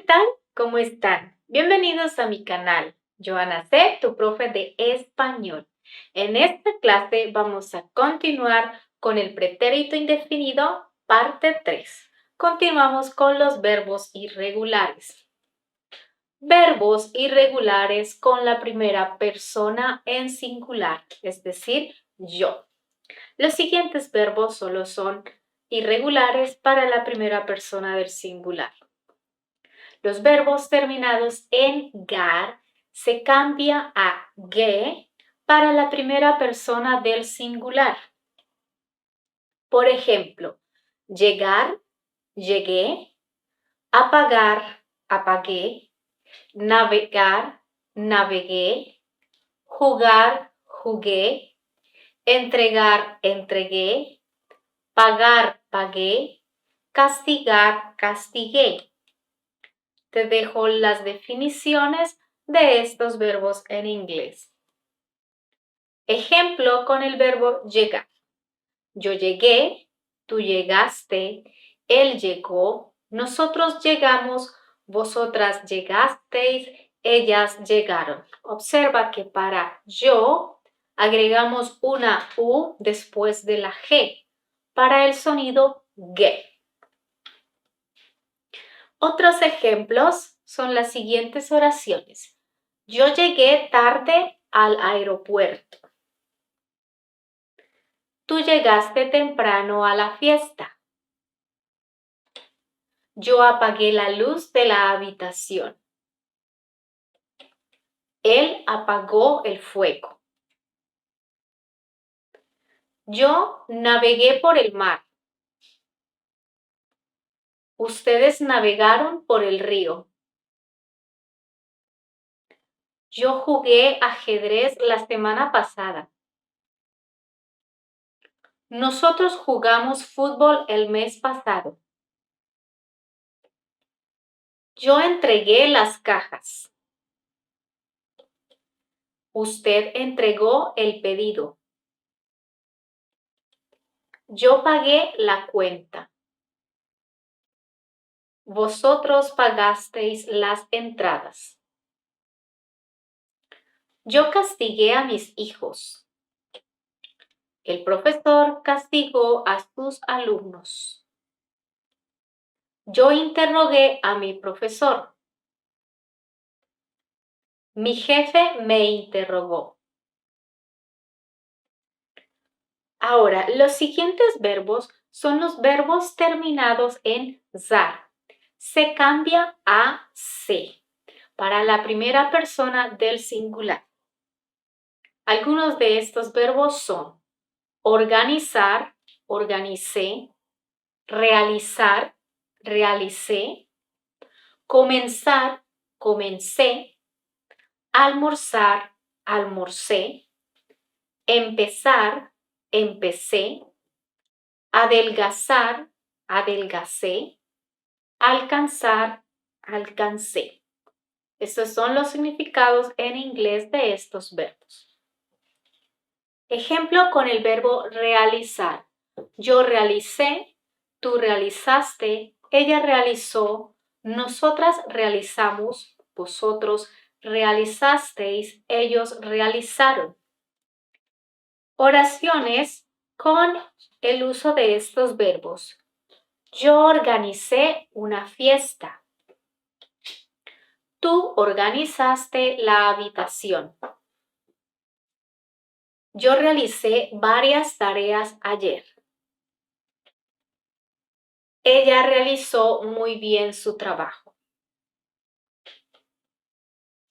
tal? ¿Cómo están? Bienvenidos a mi canal. Joana C., tu profe de español. En esta clase vamos a continuar con el pretérito indefinido, parte 3. Continuamos con los verbos irregulares. Verbos irregulares con la primera persona en singular, es decir, yo. Los siguientes verbos solo son irregulares para la primera persona del singular. Los verbos terminados en gar se cambia a ge para la primera persona del singular. Por ejemplo, llegar, llegué, apagar, apagué, navegar, navegué, jugar, jugué, entregar, entregué, pagar, pagué, castigar, castigué. Te dejo las definiciones de estos verbos en inglés. Ejemplo con el verbo llegar. Yo llegué, tú llegaste, él llegó, nosotros llegamos, vosotras llegasteis, ellas llegaron. Observa que para yo agregamos una U después de la G para el sonido ge. Otros ejemplos son las siguientes oraciones. Yo llegué tarde al aeropuerto. Tú llegaste temprano a la fiesta. Yo apagué la luz de la habitación. Él apagó el fuego. Yo navegué por el mar. Ustedes navegaron por el río. Yo jugué ajedrez la semana pasada. Nosotros jugamos fútbol el mes pasado. Yo entregué las cajas. Usted entregó el pedido. Yo pagué la cuenta. Vosotros pagasteis las entradas. Yo castigué a mis hijos. El profesor castigó a sus alumnos. Yo interrogué a mi profesor. Mi jefe me interrogó. Ahora, los siguientes verbos son los verbos terminados en zar. Se cambia a se para la primera persona del singular. Algunos de estos verbos son organizar, organicé, realizar, realicé, comenzar, comencé, almorzar, almorcé, empezar, empecé, adelgazar, adelgacé, alcanzar, alcancé. Estos son los significados en inglés de estos verbos. Ejemplo con el verbo realizar. Yo realicé, tú realizaste, ella realizó, nosotras realizamos, vosotros realizasteis, ellos realizaron. Oraciones con el uso de estos verbos. Yo organicé una fiesta. Tú organizaste la habitación. Yo realicé varias tareas ayer. Ella realizó muy bien su trabajo.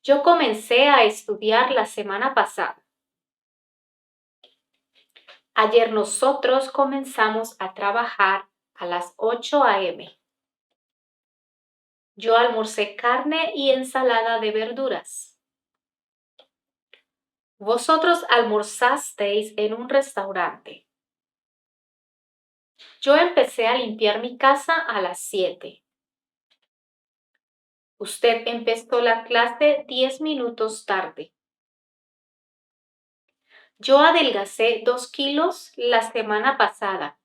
Yo comencé a estudiar la semana pasada. Ayer nosotros comenzamos a trabajar a las 8 a.m. Yo almorcé carne y ensalada de verduras. Vosotros almorzasteis en un restaurante. Yo empecé a limpiar mi casa a las 7. Usted empezó la clase 10 minutos tarde. Yo adelgacé 2 kilos la semana pasada.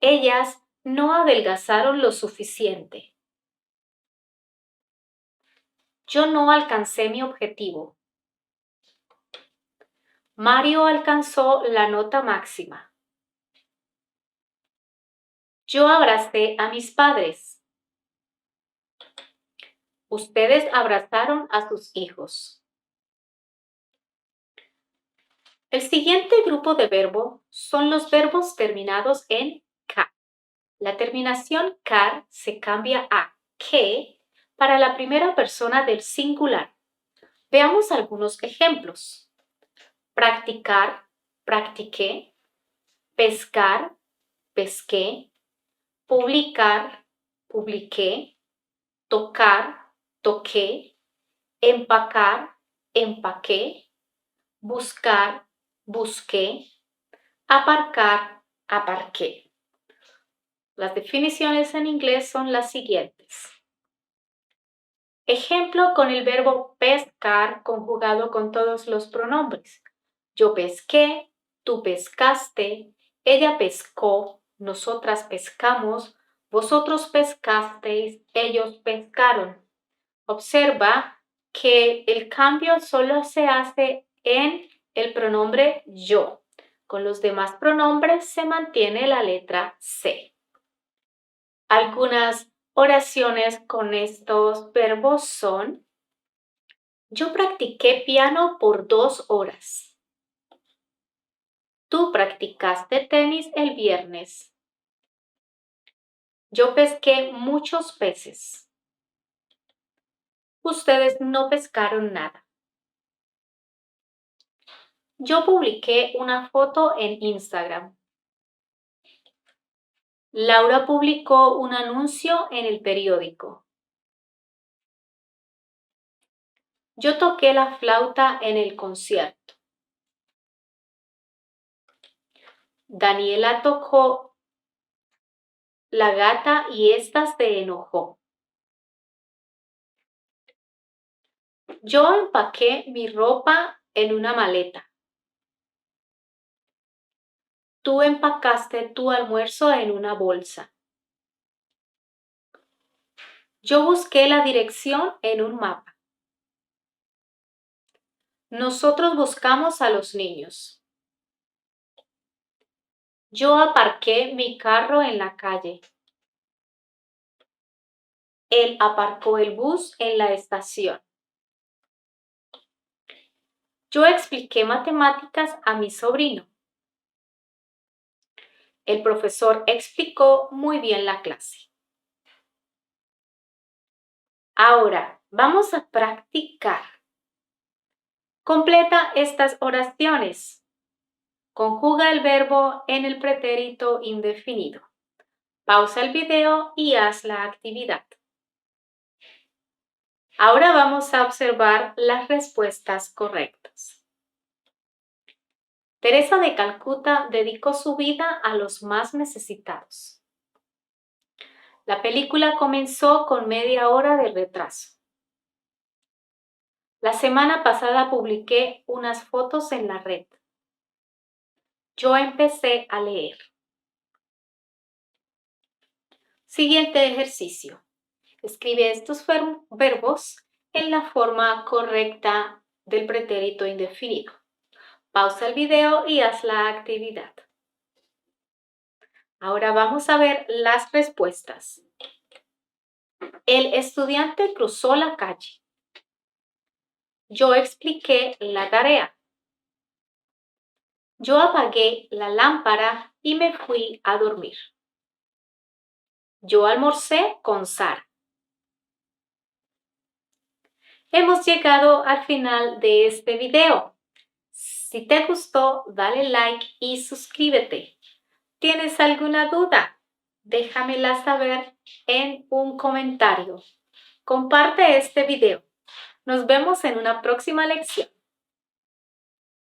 Ellas no adelgazaron lo suficiente. Yo no alcancé mi objetivo. Mario alcanzó la nota máxima. Yo abracé a mis padres. Ustedes abrazaron a sus hijos. El siguiente grupo de verbo son los verbos terminados en car. La terminación car se cambia a que para la primera persona del singular. Veamos algunos ejemplos. Practicar, practiqué. Pescar, pesqué. Publicar, publiqué. Tocar, toqué. Empacar, empaqué. Buscar, busqué. Aparcar, aparqué. Las definiciones en inglés son las siguientes. Ejemplo con el verbo pescar conjugado con todos los pronombres. Yo pesqué, tú pescaste, ella pescó, nosotras pescamos, vosotros pescasteis, ellos pescaron. Observa que el cambio solo se hace en el pronombre yo. Con los demás pronombres se mantiene la letra C. Algunas oraciones con estos verbos son: yo practiqué piano por 2 horas. Tú practicaste tenis el viernes. Yo pesqué muchos peces. Ustedes no pescaron nada. Yo publiqué una foto en Instagram. Laura publicó un anuncio en el periódico. Yo toqué la flauta en el concierto. Daniela tocó la gata y ésta se enojó. Yo empaqué mi ropa en una maleta. Tú empacaste tu almuerzo en una bolsa. Yo busqué la dirección en un mapa. Nosotros buscamos a los niños. Yo aparqué mi carro en la calle. Él aparcó el bus en la estación. Yo expliqué matemáticas a mi sobrino. El profesor explicó muy bien la clase. Ahora vamos a practicar. Completa estas oraciones. Conjuga el verbo en el pretérito indefinido. Pausa el video y haz la actividad. Ahora vamos a observar las respuestas correctas. Teresa de Calcuta dedicó su vida a los más necesitados. La película comenzó con media hora de retraso. La semana pasada publiqué unas fotos en la red. Yo empecé a leer. Siguiente ejercicio. Escribe estos verbos en la forma correcta del pretérito indefinido. Pausa el video y haz la actividad. Ahora vamos a ver las respuestas. El estudiante cruzó la calle. Yo expliqué la tarea. Yo apagué la lámpara y me fui a dormir. Yo almorcé con Sara. Hemos llegado al final de este video. Si te gustó, dale like y suscríbete. ¿Tienes alguna duda? Déjamela saber en un comentario. Comparte este video. Nos vemos en una próxima lección.